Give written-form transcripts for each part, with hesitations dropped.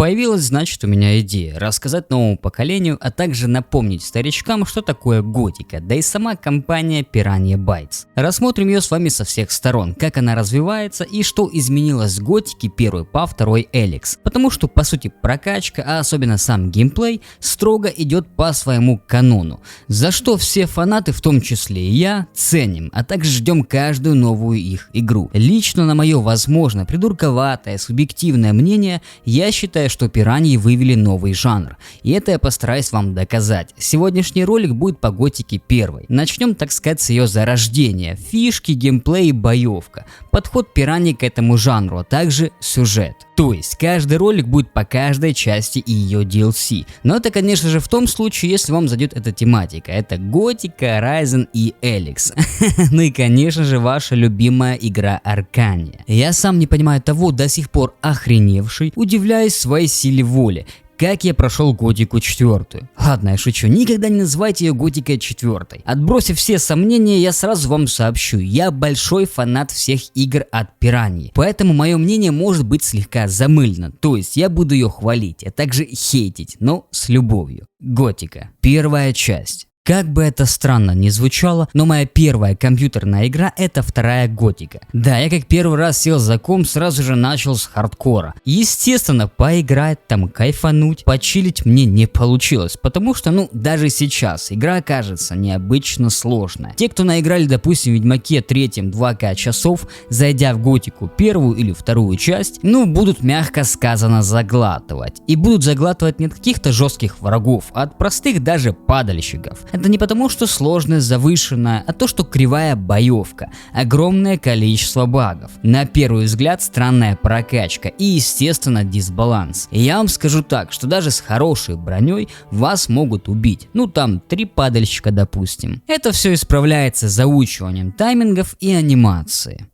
появилась, значит, у меня идея рассказать новому поколению, а также напомнить старичкам, что такое готика, да и сама компания Piranha Bytes. Рассмотрим ее с вами со всех сторон, как она развивается и что изменилось с готики первой по второй Alyx. Потому что по сути прокачка, а особенно сам геймплей, строго идет по своему канону, за что все фанаты, в том числе и я, ценим, а также ждем каждую новую их игру. Лично на мое, возможно, придурковатое, субъективное мнение, я считаю, что пираньи вывели новый жанр, и это я постараюсь вам доказать. Сегодняшний ролик будет по готике первой. Начнем, так сказать, с ее зарождения, фишки, геймплей и боевка, подход пираньи к этому жанру, а также сюжет. То есть каждый ролик будет по каждой части и ее DLC. Но это, конечно же, в том случае, если вам зайдет эта тематика. Это готика, Ryzen и Alyx. Ну и, конечно же, ваша любимая игра Arcania. Я сам не понимаю того, до сих пор охреневший, удивляюсь своей силе воли. Как я прошел готику 4. Ладно, я шучу, никогда не называйте ее готикой 4. Отбросив все сомнения, я сразу вам сообщу, я большой фанат всех игр от Piranha, поэтому мое мнение может быть слегка замылено, то есть я буду ее хвалить, а также хейтить, но с любовью. Готика. Первая часть. Как бы это странно ни звучало, но моя первая компьютерная игра — это вторая готика. Да, я как первый раз сел за комп, сразу же начал с хардкора. Естественно, поиграть там, кайфануть, почилить мне не получилось, потому что, даже сейчас игра кажется необычно сложная. Те, кто наиграли, допустим, в Ведьмаке 3 2К часов, зайдя в готику первую или вторую часть, будут, мягко сказано, заглатывать. И будут заглатывать не от каких-то жестких врагов, а от простых даже падальщиков. Это не потому, что сложность завышенная, а то, что кривая боевка, огромное количество багов, на первый взгляд странная прокачка и, естественно, дисбаланс. И я вам скажу так, что даже с хорошей броней вас могут убить, там 3 падальщика, допустим. Это все исправляется заучиванием таймингов и анимации.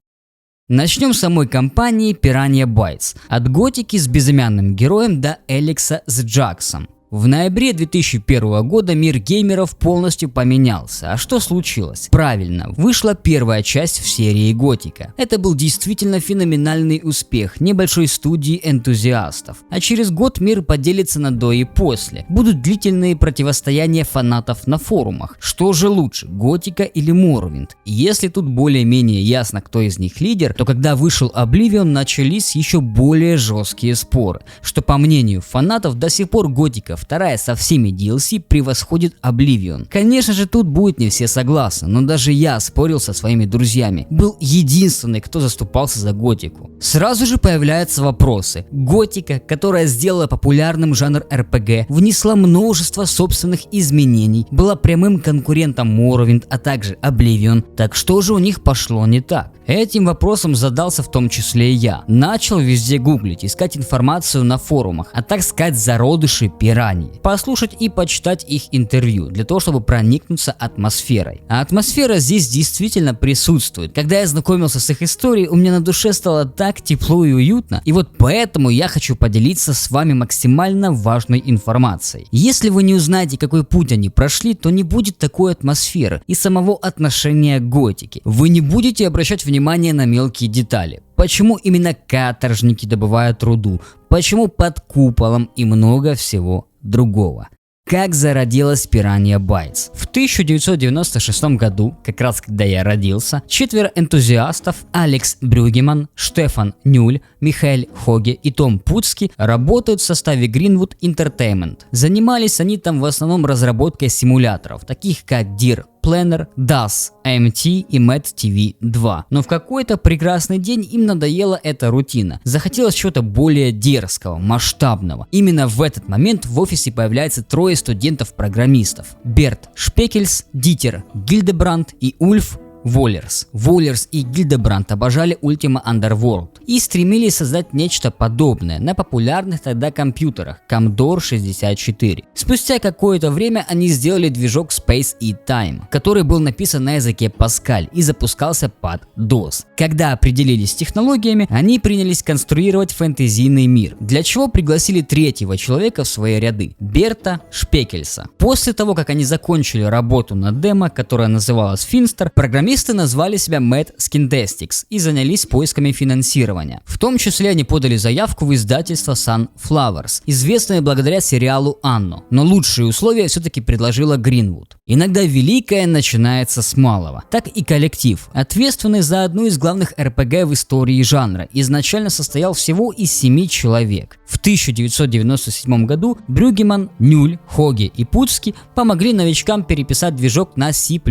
Начнем с самой кампании Piranha Bytes, от готики с безымянным героем до Эликса с Джаксом. В ноябре 2001 года мир геймеров полностью поменялся. А что случилось? Правильно, вышла первая часть в серии готика. Это был действительно феноменальный успех небольшой студии энтузиастов. А через год мир поделится на до и после. Будут длительные противостояния фанатов на форумах. Что же лучше, готика или Morrowind? Если тут более-менее ясно, кто из них лидер, то когда вышел Oblivion, начались еще более жесткие споры. Что по мнению фанатов до сих пор готика вторая со всеми DLC превосходит Oblivion. Конечно же, тут будет не все согласны, но даже я спорил со своими друзьями. Был единственный, кто заступался за готику. Сразу же появляются вопросы. Готика, которая сделала популярным жанр RPG, внесла множество собственных изменений, была прямым конкурентом Morrowind, а также Oblivion. Так что же у них пошло не так? Этим вопросом задался в том числе и я. Начал везде гуглить, искать информацию на форумах, а так сказать зародыши пираньи. Послушать и почитать их интервью, для того чтобы проникнуться атмосферой. А атмосфера здесь действительно присутствует. Когда я знакомился с их историей, у меня на душе стало так тепло и уютно. И вот поэтому я хочу поделиться с вами максимально важной информацией. Если вы не узнаете, какой путь они прошли, то не будет такой атмосферы и самого отношения к готике. Вы не будете обращать внимание на мелкие детали. Почему именно каторжники добывают руду, почему под куполом и много всего другого. Как зародилась Piranha Bytes? В 1996 году, как раз когда я родился, 4 энтузиастов Алекс Брюгеман, Штефан Нюль, Михаэль Хоге и Том Пуцки работают в составе Greenwood Entertainment. Занимались они там в основном разработкой симуляторов, таких как Deer Planner, DAS, AMT и Mad TV 2. Но в какой-то прекрасный день им надоела эта рутина. Захотелось чего-то более дерзкого, масштабного. Именно в этот момент в офисе появляются 3 студентов-программистов. Берт Шпекельс, Дитер Гильдебранд и Ульф Воллерс. Воллерс и Гильдебранд обожали Ultima Underworld и стремились создать нечто подобное на популярных тогда компьютерах Commodore 64. Спустя какое-то время они сделали движок Space и Time, который был написан на языке Pascal и запускался под DOS. Когда определились с технологиями, они принялись конструировать фэнтезийный мир, для чего пригласили 3-го человека в свои ряды – Берта Шпекельса. После того, как они закончили работу над демо, которая называлась Finster, программисты Журналисты назвали себя Mad Skintastics и занялись поисками финансирования. В том числе они подали заявку в издательство Sunflowers, известное благодаря сериалу «Анно», но лучшие условия все-таки предложила Greenwood. Иногда великое начинается с малого. Так и коллектив, ответственный за одну из главных РПГ в истории жанра, изначально состоял всего из 7 человек. В 1997 году Брюггеман, Нюль, Хоге и Пуцки помогли новичкам переписать движок на C++,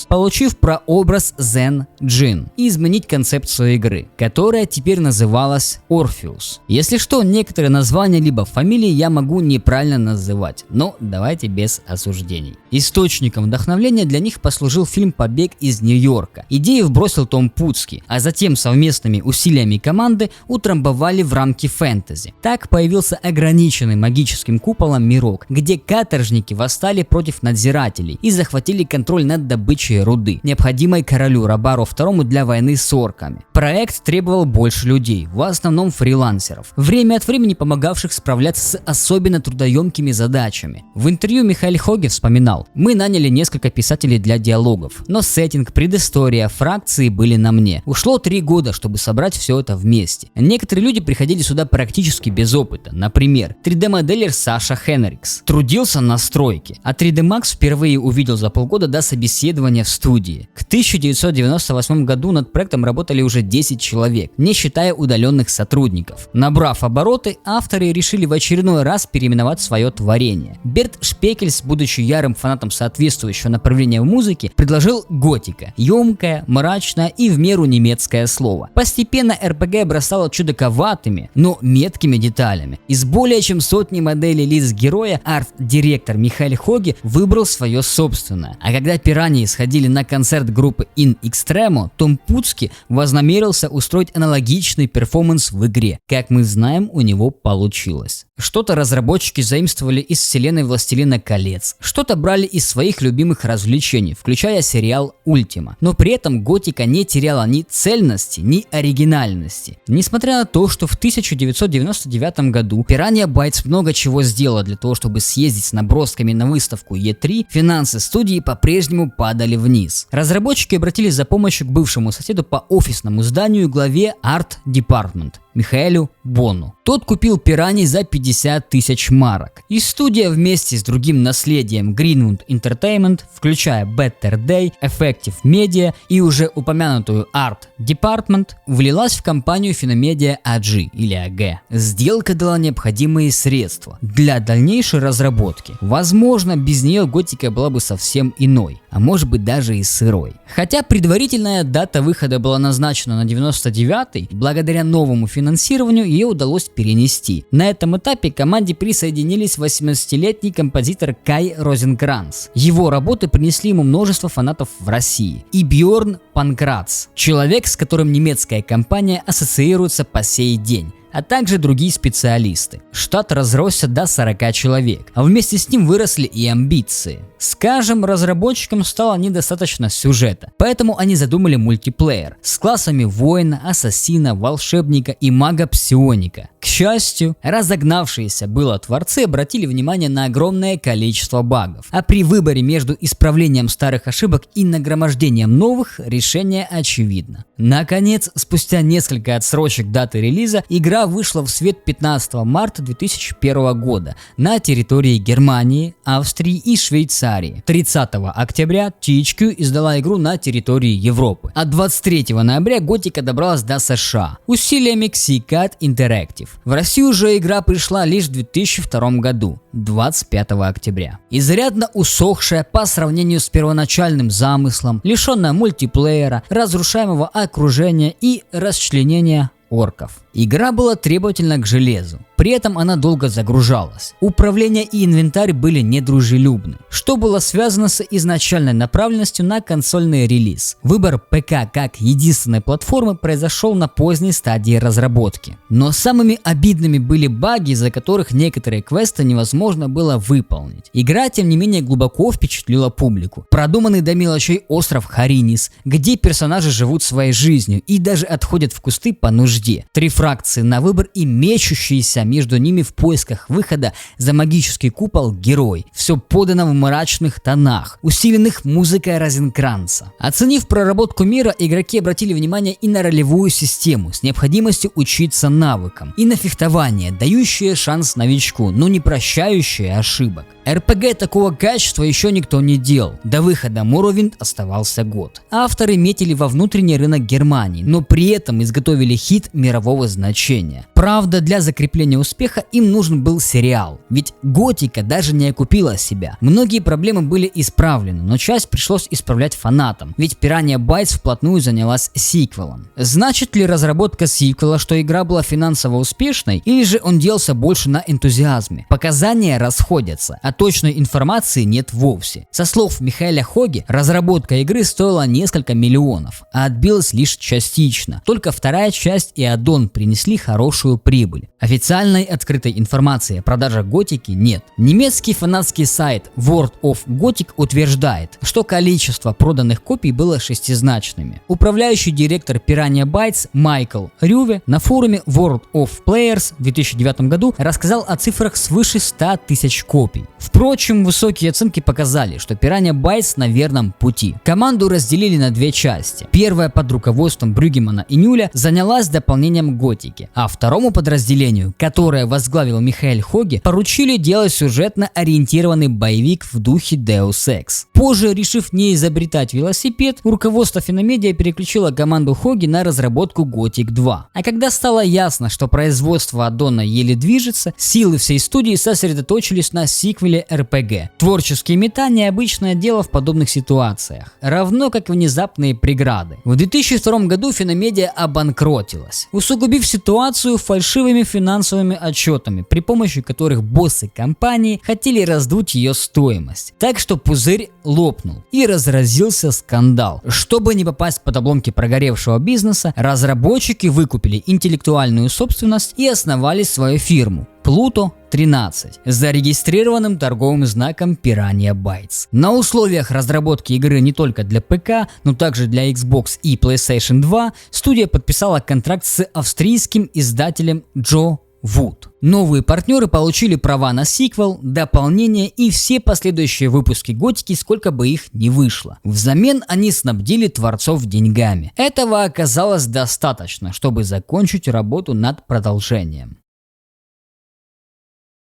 получив прообраз Zen Jin и изменить концепцию игры, которая теперь называлась Orpheus. Если что, некоторые названия либо фамилии я могу неправильно называть, но давайте без осуждений. Источником вдохновления для них послужил фильм «Побег из Нью-Йорка». Идею вбросил Том Пуцки, а затем совместными усилиями команды утрамбовали в рамки фэнтези. Так появился ограниченный магическим куполом мирок, где каторжники восстали против надзирателей и захватили контроль над добычей руды, необходимой королю Рабару II для войны с орками. Проект требовал больше людей, в основном фрилансеров, время от времени помогавших справляться с особенно трудоемкими задачами. В интервью Михаил Хоге вспоминал: «Мы наняли несколько писателей для диалогов, но сеттинг, предыстория, фракции были на мне. Ушло 3 года, чтобы собрать все это вместе. Некоторые люди приходили сюда практически без опыта. Например, 3D-моделер Саша Хенрикс трудился на стройке, а 3D Max впервые увидел за полгода до собеседования в студии. К 1998 году над проектом работали уже 10 человек, не считая удаленных сотрудников. Набрав обороты, авторы решили в очередной раз переименовать свое творение. Берт Шпекельс, будучи ярым фанатом соответствующего направления в музыке, предложил готика, емкое, мрачное и в меру немецкое слово. Постепенно РПГ бросало чудаковатыми, но меткими деталями. Из более чем сотни моделей лиц героя арт-директор Михаил Хоге выбрал свое собственное. А когда пираньи сходили на концерт группы In Extremo, Том Пуцки вознамерился устроить аналогичный перформанс в игре. Как мы знаем, у него получилось. Что-то разработчики заимствовали из вселенной Властелина колец, что-то брали из своих любимых развлечений, включая сериал Ультима. Но при этом готика не теряла ни цельности, ни оригинальности. Несмотря на то, что в 1999 году Piranha Bytes много чего сделала для того, чтобы съездить с набросками на выставку E3, финансы студии по-прежнему падали вниз. Разработчики обратились за помощью к бывшему соседу по офисному зданию, главе Art Department Михаэлю Бону. Тот купил пираний за 50 тысяч марок. И студия вместе с другим наследием Greenwood Entertainment, включая Better Day, Effective Media и уже упомянутую Art Department, влилась в компанию Finemedia AG или AG. Сделка дала необходимые средства для дальнейшей разработки. Возможно, без нее готика была бы совсем иной, а может быть даже и сырой. Хотя предварительная дата выхода была назначена на 99-й, благодаря новому финансированию ее удалось перенести. На этом этапе к команде присоединились 18-летний композитор Кай Розенкранц. Его работы принесли ему множество фанатов в России. И Бьорн Панкрац, человек, с которым немецкая компания ассоциируется по сей день, а также другие специалисты. Штат разросся до 40 человек, а вместе с ним выросли и амбиции. Скажем, разработчикам стало недостаточно сюжета, поэтому они задумали мультиплеер с классами воина, ассасина, волшебника и мага-псионика. К счастью, разогнавшиеся было творцы обратили внимание на огромное количество багов, а при выборе между исправлением старых ошибок и нагромождением новых решение очевидно. Наконец, спустя несколько отсрочек даты релиза, игра вышла в свет 15 марта 2001 года на территории Германии, Австрии и Швейцарии. 30 октября THQ издала игру на территории Европы, а 23 ноября готика добралась до США усилиями Xycat Interactive. В Россию же игра пришла лишь в 2002 году, 25 октября. Изрядно усохшая по сравнению с первоначальным замыслом, лишенная мультиплеера, разрушаемого окружения и расчленения орков. Игра была требовательна к железу, при этом она долго загружалась. Управление и инвентарь были недружелюбны, что было связано с изначальной направленностью на консольный релиз. Выбор ПК как единственной платформы произошел на поздней стадии разработки. Но самыми обидными были баги, из-за которых некоторые квесты невозможно было выполнить. Игра, тем не менее, глубоко впечатлила публику. Продуманный до мелочей остров Харинис, где персонажи живут своей жизнью и даже отходят в кусты по нужде. вражде. 3 фракции на выбор и мечущиеся между ними в поисках выхода за магический купол герой. Все подано в мрачных тонах, усиленных музыкой Розенкранца. Оценив проработку мира, игроки обратили внимание и на ролевую систему с необходимостью учиться навыкам, и на фехтование, дающее шанс новичку, но не прощающее ошибок. РПГ такого качества еще никто не делал. До выхода Morrowind оставался год. Авторы метили во внутренний рынок Германии, но при этом изготовили хит мирового значения. Правда, для закрепления успеха им нужен был сериал, ведь Готика даже не окупила себя. Многие проблемы были исправлены, но часть пришлось исправлять фанатам, ведь Piranha Bytes вплотную занялась сиквелом. Значит ли разработка сиквела, что игра была финансово успешной, или же он делался больше на энтузиазме? Показания расходятся, а точной информации нет вовсе. Со слов Михаэля Хоги, разработка игры стоила несколько миллионов, а отбилась лишь частично. Только вторая часть и аддон принесли хорошую прибыль. Официальной открытой информации о продажах Готики нет. Немецкий фанатский сайт World of Gothic утверждает, что количество проданных копий было шестизначными. Управляющий директор Piranha Bytes Майкл Рюве на форуме World of Players в 2009 году рассказал о цифрах свыше 100 тысяч копий. Впрочем, высокие оценки показали, что Piranha Bytes на верном пути. Команду разделили на 2 части. Первая под руководством Брюгемана и Нюля занялась дополнением Готики, а второму подразделению, которое возглавил Михаэль Хоги, поручили делать сюжетно ориентированный боевик в духе Deus Ex. Позже, решив не изобретать велосипед, руководство Финомедиа переключило команду Хоги на разработку Gothic 2. А когда стало ясно, что производство аддона еле движется, силы всей студии сосредоточились на сиквеле RPG. Творческие метания – обычное дело в подобных ситуациях, равно как внезапные преграды. В 2002 году Финомедиа обанкротилась, усугубив ситуацию фальшивыми финансовыми отчетами, при помощи которых боссы компании хотели раздуть ее стоимость. Так что пузырь лопнул и разразился скандал. Чтобы не попасть под обломки прогоревшего бизнеса, разработчики выкупили интеллектуальную собственность и основали свою фирму Pluto 13 с зарегистрированным торговым знаком Piranha Bytes. На условиях разработки игры не только для ПК, но также для Xbox и PlayStation 2 студия подписала контракт с австрийским издателем Joe Wood. Новые партнеры получили права на сиквел, дополнение и все последующие выпуски Готики, сколько бы их ни вышло. Взамен они снабдили творцов деньгами. Этого оказалось достаточно, чтобы закончить работу над продолжением.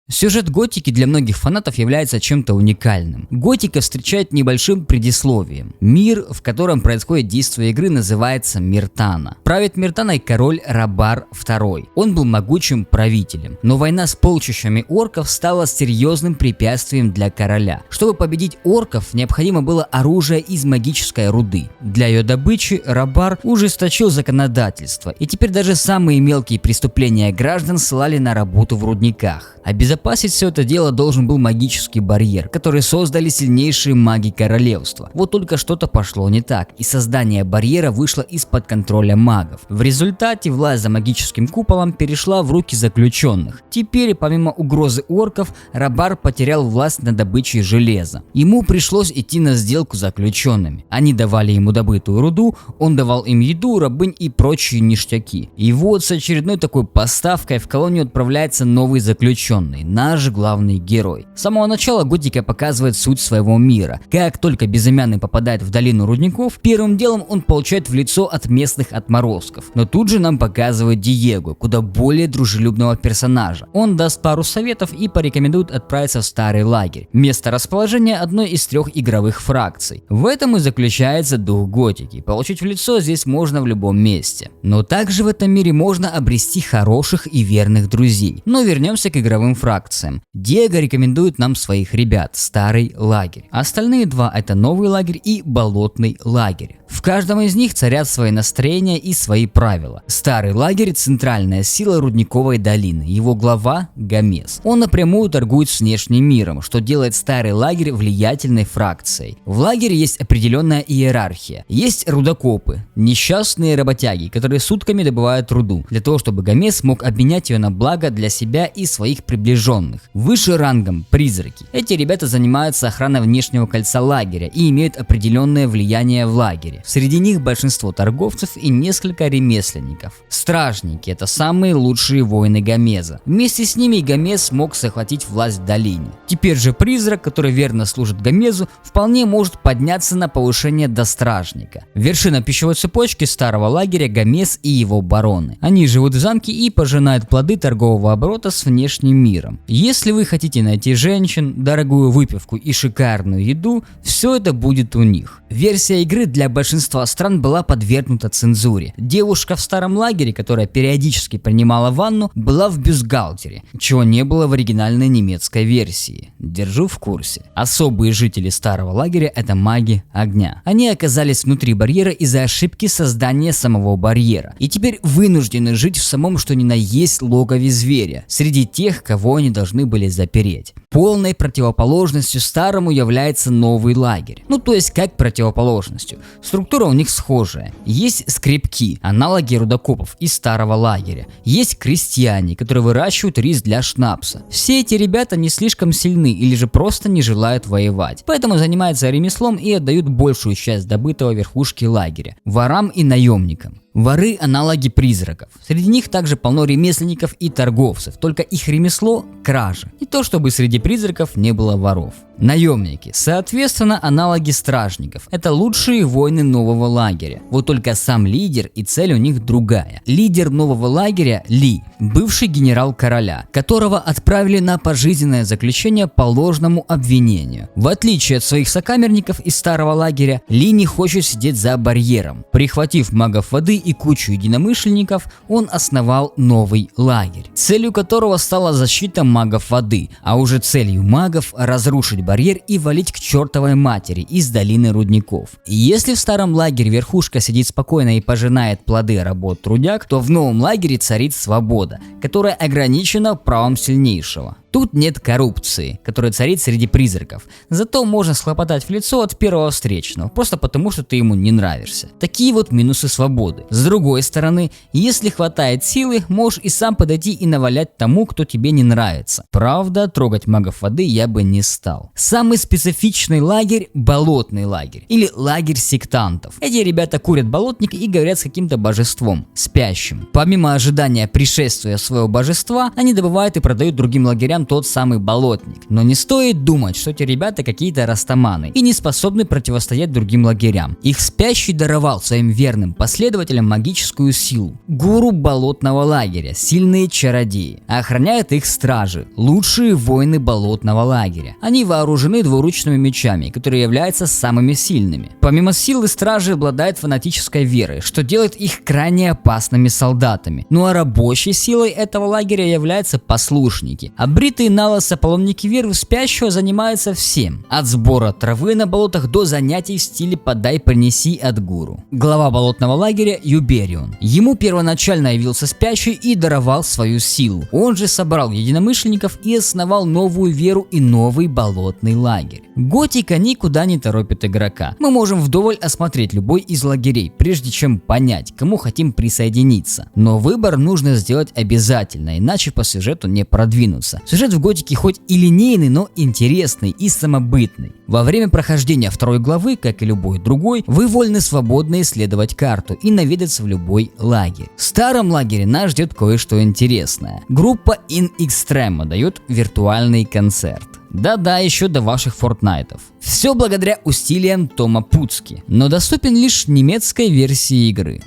Сюжет Готики для многих фанатов является чем-то уникальным. Готика встречает небольшим предисловием. Мир, в котором происходит действие игры, называется Миртана. Правит Миртаной король Рабар II. Он был могучим правителем, но война с полчищами орков стала серьезным препятствием для короля. Чтобы победить орков, необходимо было оружие из магической руды. Для ее добычи Рабар ужесточил законодательство, и теперь даже самые мелкие преступления граждан ссылали на работу в рудниках. Обезопасить все это дело должен был магический барьер, который создали сильнейшие маги королевства. Вот только что-то пошло не так, и создание барьера вышло из-под контроля магов. В результате власть за магическим куполом перешла в руки заключенных. Теперь, помимо угрозы орков, Рабар потерял власть над добычей железа. Ему пришлось идти на сделку с заключенными. Они давали ему добытую руду, он давал им еду, рабынь и прочие ништяки. И вот с очередной такой поставкой в колонию отправляется новый заключенный, наш главный герой. С самого начала Готика показывает суть своего мира. Как только безымянный попадает в долину рудников, первым делом он получает в лицо от местных отморозков. Но тут же нам показывает Диего, куда более дружелюбного персонажа. Он даст пару советов и порекомендует отправиться в старый лагерь, место расположения одной из 3 игровых фракций. В этом и заключается дух Готики. Получить в лицо здесь можно в любом месте. Но также в этом мире можно обрести хороших и верных друзей. Но вернемся к игровым фракциям. Диего рекомендует нам своих ребят, старый лагерь. Остальные 2 это новый лагерь и болотный лагерь. В каждом из них царят свои настроения и свои правила. Старый лагерь – центральная сила рудниковой долины, его глава – Гомес. Он напрямую торгует с внешним миром, что делает старый лагерь влиятельной фракцией. В лагере есть определенная иерархия. Есть рудокопы, несчастные работяги, которые сутками добывают руду, для того чтобы Гомес мог обменять ее на благо для себя и своих приближенных. приближенных. Выше рангом призраки. Эти ребята занимаются охраной внешнего кольца лагеря и имеют определенное влияние в лагере. Среди них большинство торговцев и несколько ремесленников. Стражники — это самые лучшие воины Гомеза. Вместе с ними Гомез смог захватить власть в долине. Теперь же призрак, который верно служит Гомезу, вполне может подняться на повышение до стражника. Вершина пищевой цепочки старого лагеря — Гомез и его бароны. Они живут в замке и пожинают плоды торгового оборота с внешним миром. Если вы хотите найти женщин, дорогую выпивку и шикарную еду, все это будет у них. Версия игры для большинства стран была подвергнута цензуре. Девушка в старом лагере, которая периодически принимала ванну, была в бюстгальтере, чего не было в оригинальной немецкой версии. Держу в курсе. Особые жители старого лагеря — это маги огня. Они оказались внутри барьера из-за ошибки создания самого барьера, и теперь вынуждены жить в самом что ни на есть логове зверя, среди тех, кого они должны были запереть. Полной противоположностью старому является новый лагерь. Ну то есть как противоположностью. Структура у них схожая. Есть скребки, аналоги рудокопов из старого лагеря. Есть крестьяне, которые выращивают рис для шнапса. Все эти ребята не слишком сильны или же просто не желают воевать. Поэтому занимаются ремеслом и отдают большую часть добытого верхушке лагеря ворам и наемникам. Воры – аналоги призраков. Среди них также полно ремесленников и торговцев, только их ремесло – кражи. Не то чтобы среди призраков не было воров. Наемники, соответственно, аналоги стражников. Это лучшие воины нового лагеря. Вот только сам лидер и цель у них другая. Лидер нового лагеря – Ли, бывший генерал короля, которого отправили на пожизненное заключение по ложному обвинению. В отличие от своих сокамерников из старого лагеря, Ли не хочет сидеть за барьером. Прихватив магов воды и кучу единомышленников, он основал новый лагерь, целью которого стала защита магов воды, а уже целью магов – разрушить барьер и валить к чертовой матери из долины рудников. И если в старом лагере верхушка сидит спокойно и пожинает плоды работ трудяг, то в новом лагере царит свобода, которая ограничена правом сильнейшего. Тут нет коррупции, которая царит среди призраков. Зато можно схлопотать в лицо от первого встречного, просто потому что ты ему не нравишься. Такие вот минусы свободы. С другой стороны, если хватает силы, можешь и сам подойти и навалять тому, кто тебе не нравится. Правда, трогать магов воды я бы не стал. Самый специфичный лагерь – болотный лагерь. Или лагерь сектантов. Эти ребята курят болотник и говорят с каким-то божеством, спящим. Помимо ожидания пришествия своего божества, они добывают и продают другим лагерям тот самый болотник. Но не стоит думать, что эти ребята какие-то растаманы и не способны противостоять другим лагерям. Их спящий даровал своим верным последователям магическую силу. Гуру болотного лагеря, сильные чародеи. Охраняют их стражи, лучшие воины болотного лагеря. Они вооружены двуручными мечами, которые являются самыми сильными. Помимо силы, стражи обладают фанатической верой, что делает их крайне опасными солдатами. Ну а рабочей силой этого лагеря являются послушники. Бритые налысо паломники веры спящего занимаются всем. От сбора травы на болотах до занятий в стиле «подай, принеси» от гуру. Глава болотного лагеря Юберион. Ему первоначально явился спящий и даровал свою силу. Он же собрал единомышленников и основал новую веру и новый болотный лагерь. Готика никуда не торопит игрока. Мы можем вдоволь осмотреть любой из лагерей, прежде чем понять, к кому хотим присоединиться. Но выбор нужно сделать обязательно, иначе по сюжету не продвинуться. Сюжет в Готике хоть и линейный, но интересный и самобытный. Во время прохождения второй главы, как и любой другой, вы вольны свободно исследовать карту и наведаться в любой лагерь. В старом лагере нас ждет кое-что интересное. Группа In Extremo дает виртуальный концерт. Да-да, еще до ваших Фортнайтов. Все благодаря усилиям Тома Пуцки, но доступен лишь немецкой версии игры.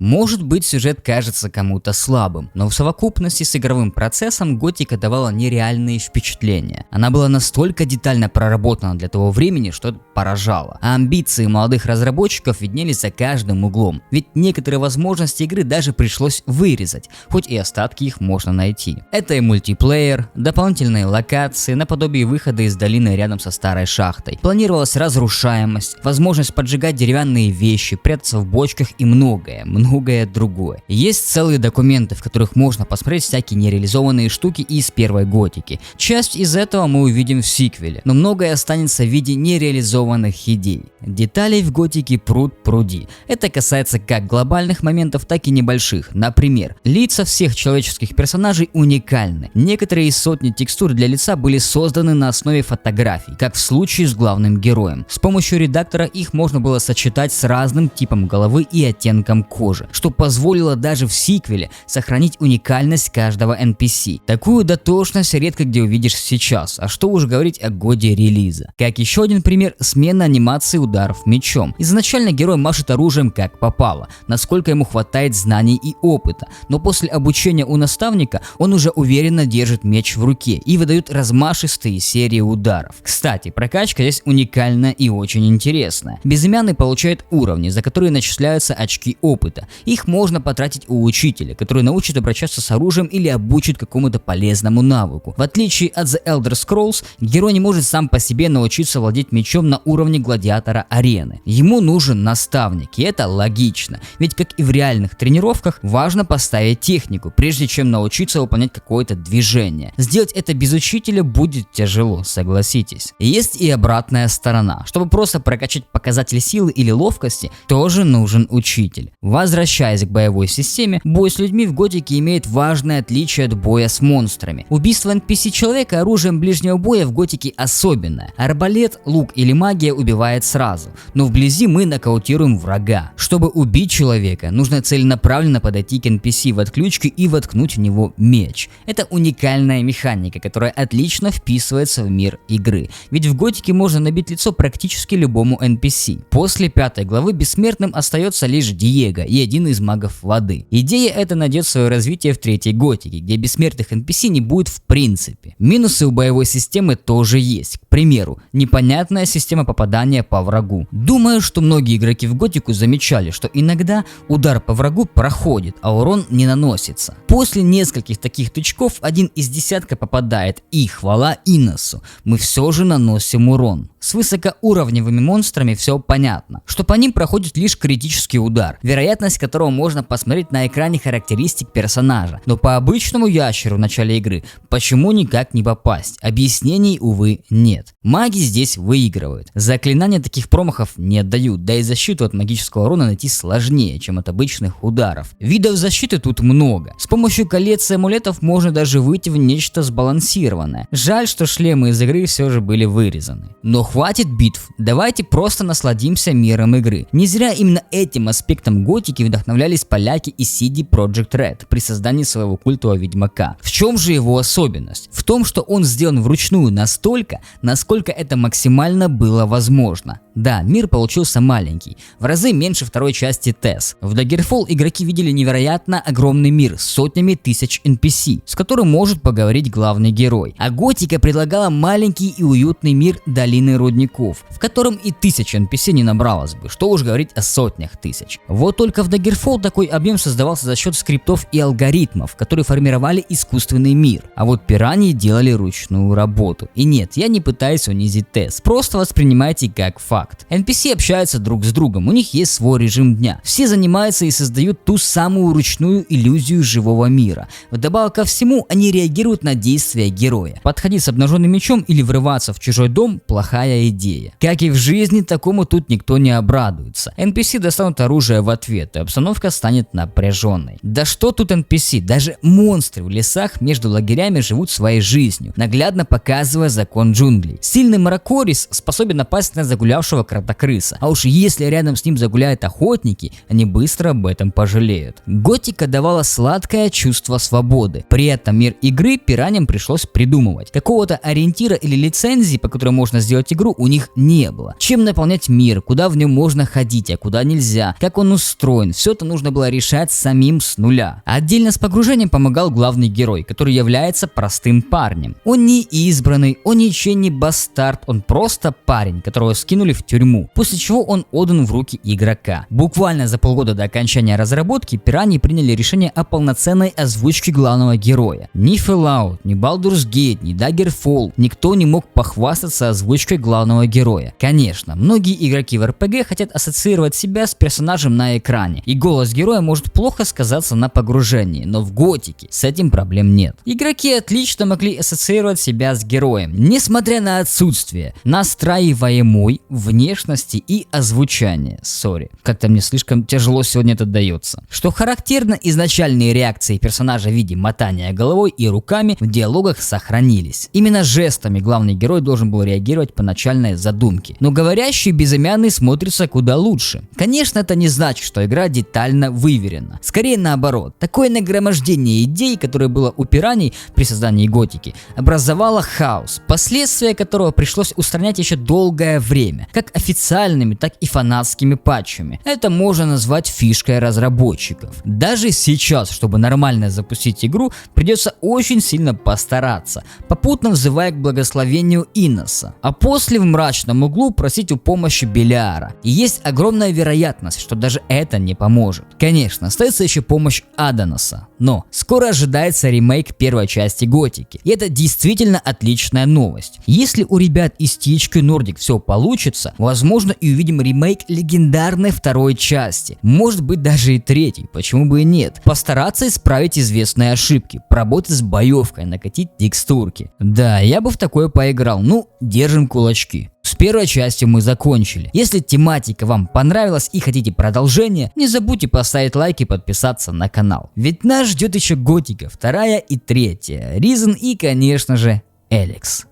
Может быть, сюжет кажется кому-то слабым, но в совокупности с игровым процессом Готика давала нереальные впечатления. Она была настолько детально проработана для того времени, что поражало. А амбиции молодых разработчиков виднелись за каждым углом, ведь некоторые возможности игры даже пришлось вырезать, хоть и остатки их можно найти. Это и мультиплеер, дополнительные локации, наподобие выхода из долины рядом со старой шахтой. Планировалась разрушаемость, возможность поджигать деревянные вещи, прятаться в бочках и многое. многое другое. Есть целые документы, в которых можно посмотреть всякие нереализованные штуки из первой готики. Часть из этого мы увидим в сиквеле, но многое останется в виде нереализованных идей. Деталей в готике пруд-пруди. Это касается как глобальных моментов, так и небольших. Например, лица всех человеческих персонажей уникальны. Некоторые из сотни текстур для лица были созданы на основе фотографий, как в случае с главным героем. С помощью редактора их можно было сочетать с разным типом головы и оттенком кожи, что позволило даже в сиквеле сохранить уникальность каждого NPC. Такую дотошность редко где увидишь сейчас, а что уж говорить о годе релиза. Как еще один пример, смена анимации ударов мечом. Изначально герой машет оружием как попало, насколько ему хватает знаний и опыта, но после обучения у наставника он уже уверенно держит меч в руке и выдает размашистые серии ударов. Кстати, прокачка здесь уникальная и очень интересная. Безымянный получает уровни, за которые начисляются очки опыта. Их можно потратить у учителя, который научит обращаться с оружием или обучит какому-то полезному навыку. В отличие от The Elder Scrolls, герой не может сам по себе научиться владеть мечом на уровне гладиатора арены. Ему нужен наставник, и это логично, ведь как и в реальных тренировках, важно поставить технику, прежде чем научиться выполнять какое-то движение. Сделать это без учителя будет тяжело, согласитесь. Есть и обратная сторона. Чтобы просто прокачать показатель силы или ловкости, тоже нужен учитель. Возвращаясь к боевой системе, бой с людьми в готике имеет важное отличие от боя с монстрами. Убийство NPC человека оружием ближнего боя в готике особенное. Арбалет, лук или магия убивает сразу, но вблизи мы нокаутируем врага. Чтобы убить человека, нужно целенаправленно подойти к NPC в отключке и воткнуть в него меч. Это уникальная механика, которая отлично вписывается в мир игры, ведь в готике можно набить лицо практически любому NPC. После 5 главы бессмертным остается лишь Диего и один из магов воды. Идея эта найдет свое развитие в 3 готике, где бессмертных NPC не будет в принципе. Минусы у боевой системы тоже есть. К примеру, непонятная система попадания по врагу. Думаю, что многие игроки в готику замечали, что иногда удар по врагу проходит, а урон не наносится. После нескольких таких тычков один из десятка попадает, и хвала Инносу, мы все же наносим урон. С высокоуровневыми монстрами все понятно, что по ним проходит лишь критический удар, вероятность которого можно посмотреть на экране характеристик персонажа. Но по обычному ящеру в начале игры почему никак не попасть? Объяснений, увы, нет. Маги здесь выигрывают. Заклинания таких промахов не отдают, да и защиту от магического урона найти сложнее, чем от обычных ударов. Видов защиты тут много. С помощью колец и амулетов можно даже выйти в нечто сбалансированное. Жаль, что шлемы из игры все же были вырезаны. Но хватит битв, давайте просто насладимся миром игры. Не зря именно этим аспектом готики вдохновлялись поляки из CD Projekt Red при создании своего культового Ведьмака. В чем же его особенность? В том, что он сделан вручную настолько, насколько это максимально было возможно. Да, мир получился маленький, в разы меньше второй части TES. В Daggerfall игроки видели невероятно огромный мир с сотнями тысяч NPC, с которым может поговорить главный герой. А готика предлагала маленький и уютный мир долины рудников, в котором и 1000 NPC не набралось бы, что уж говорить о сотнях тысяч. Вот только в Daggerfall такой объем создавался за счет скриптов и алгоритмов, которые формировали искусственный мир, а вот пираньи делали ручную работу. И нет, я не пытаюсь унизить TES, просто воспринимайте как факт. NPC общаются друг с другом, у них есть свой режим дня. Все занимаются и создают ту самую ручную иллюзию живого мира. Вдобавок ко всему, они реагируют на действия героя. Подходить с обнаженным мечом или врываться в чужой дом – плохая идея. Как и в жизни, такому тут никто не обрадуется. NPC достанут оружие в ответ, и обстановка станет напряженной. Да что тут NPC, даже монстры в лесах между лагерями живут своей жизнью, наглядно показывая закон джунглей. Сильный Маракорис способен напасть на загулявшего кротокрыса, а уж если рядом с ним загуляют охотники, они быстро об этом пожалеют. Готика давала сладкое чувство свободы, при этом мир игры пираньям пришлось придумывать. Какого-то ориентира или лицензии, по которой можно сделать игру, у них не было. Чем наполнять мир, куда в нем можно ходить, а куда нельзя, как он устроен, все это нужно было решать самим с нуля. Отдельно с погружением помогал главный герой, который является простым парнем. Он не избранный, он ничей не бастард, он просто парень, которого скинули в в тюрьму, после чего он отдан в руки игрока. Буквально за полгода до окончания разработки Piranha приняли решение о полноценной озвучке главного героя. Ни Fallout, ни Baldur's Gate, ни Daggerfall никто не мог похвастаться озвучкой главного героя. Конечно, многие игроки в RPG хотят ассоциировать себя с персонажем на экране, и голос героя может плохо сказаться на погружении, но в Готике с этим проблем нет. Игроки отлично могли ассоциировать себя с героем, несмотря на отсутствие настраиваемой внешности и озвучания. Сори, как-то мне слишком тяжело сегодня это дается. Что характерно, изначальные реакции персонажа в виде мотания головой и руками в диалогах сохранились. Именно жестами главный герой должен был реагировать по начальной задумке, но говорящий безымянный смотрится куда лучше. Конечно, это не значит, что игра детально выверена. Скорее наоборот, такое нагромождение идей, которое было у Пираний при создании Готики, образовало хаос, последствия которого пришлось устранять еще долгое время, как официальными, так и фанатскими патчами. Это можно назвать фишкой разработчиков. Даже сейчас, чтобы нормально запустить игру, придется очень сильно постараться, попутно взывая к благословению Инноса, а после в мрачном углу просить у помощи Белиара. И есть огромная вероятность, что даже это не поможет. Конечно, остается еще помощь Адоноса, но скоро ожидается ремейк первой части Готики, и это действительно отличная новость. Если у ребят из THQ Nordic все получится, возможно и увидим ремейк легендарной второй части, может быть даже и третьей, почему бы и нет. Постараться исправить известные ошибки, поработать с боевкой, накатить текстурки. Да, я бы в такое поиграл, ну, держим кулачки. С первой частью мы закончили. Если тематика вам понравилась и хотите продолжение, не забудьте поставить лайк и подписаться на канал. Ведь нас ждет еще Готика, вторая и третья, Ризен и, конечно же, Эликс.